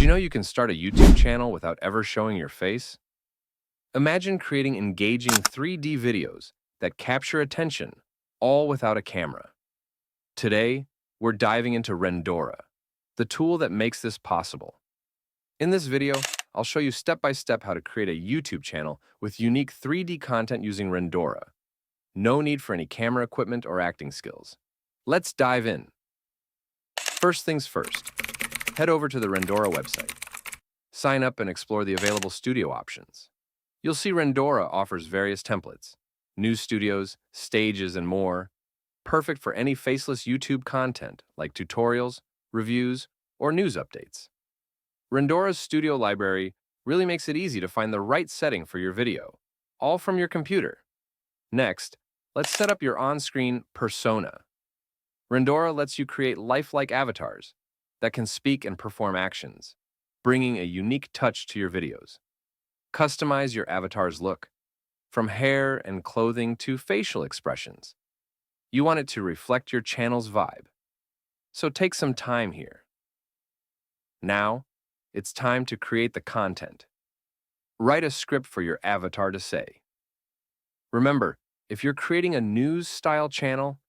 you know you can start a YouTube channel without ever showing your face? Imagine creating engaging 3D videos that capture attention, all without a camera. Today, we're diving into Rendora, the tool that makes this possible. In this video, I'll show you step-by-step how to create a YouTube channel with unique 3D content using Rendora. No need for any camera equipment or acting skills. Let's dive in. First things first, head over to the Rendora website. Sign up and explore the available studio options. You'll see Rendora offers various templates, news studios, stages, and more, perfect for any faceless YouTube content like tutorials, reviews, or news updates. Rendora's studio library really makes it easy to find the right setting for your video, all from your computer. Next, let's set up your on-screen persona. Rendora lets you create lifelike avatars that can speak and perform actions, bringing a unique touch to your videos. Customize your avatar's look, from hair and clothing to facial expressions. You want it to reflect your channel's vibe. So take some time here. Now, it's time to create the content. Write a script for your avatar to say. Remember, if you're creating a news-style channel,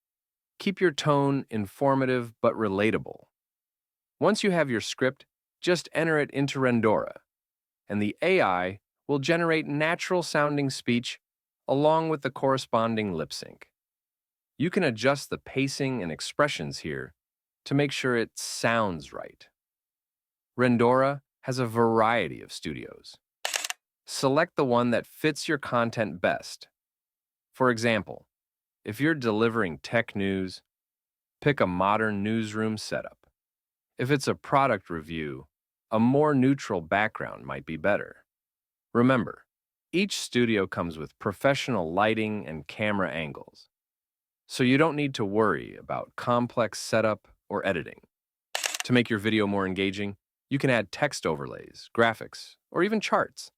keep your tone informative but relatable. Once you have your script, just enter it into Rendora, and the AI will generate natural-sounding speech along with the corresponding lip sync. You can adjust the pacing and expressions here to make sure it sounds right. Rendora has a variety of studios. Select the one that fits your content best. For example, if you're delivering tech news, pick a modern newsroom setup. If it's a product review, a more neutral background might be better. Remember, each studio comes with professional lighting and camera angles, so you don't need to worry about complex setup or editing. To make your video more engaging, you can add text overlays, graphics, or even charts.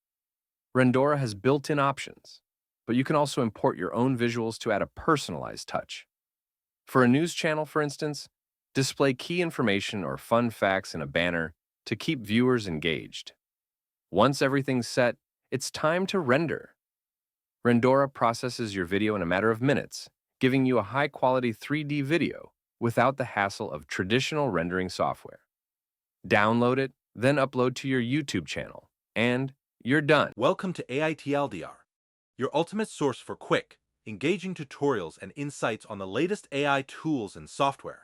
Rendora has built-in options, but you can also import your own visuals to add a personalized touch. For a news channel, for instance, display key information or fun facts in a banner to keep viewers engaged. Once everything's set, it's time to render. Rendora processes your video in a matter of minutes, giving you a high-quality 3D video without the hassle of traditional rendering software. Download it, then upload to your YouTube channel, and you're done. Welcome to AI-TLDR, your ultimate source for quick, engaging tutorials and insights on the latest AI tools and software.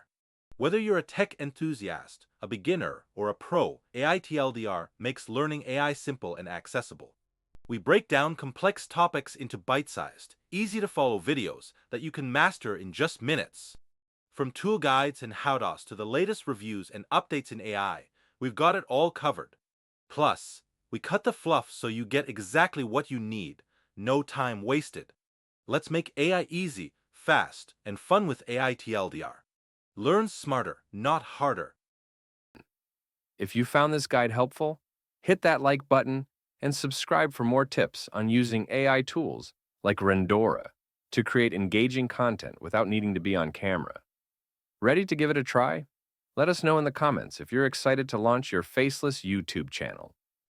Whether you're a tech enthusiast, a beginner, or a pro, AI-TLDR makes learning AI simple and accessible. We break down complex topics into bite-sized, easy-to-follow videos that you can master in just minutes. From tool guides and how-tos to the latest reviews and updates in AI, we've got it all covered. Plus, we cut the fluff so you get exactly what you need, no time wasted. Let's make AI easy, fast, and fun with AI-TLDR. Learn smarter, not harder. If you found this guide helpful, hit that like button and subscribe for more tips on using AI tools like Rendora to create engaging content without needing to be on camera. Ready to give it a try? Let us know in the comments if you're excited to launch your faceless YouTube channel.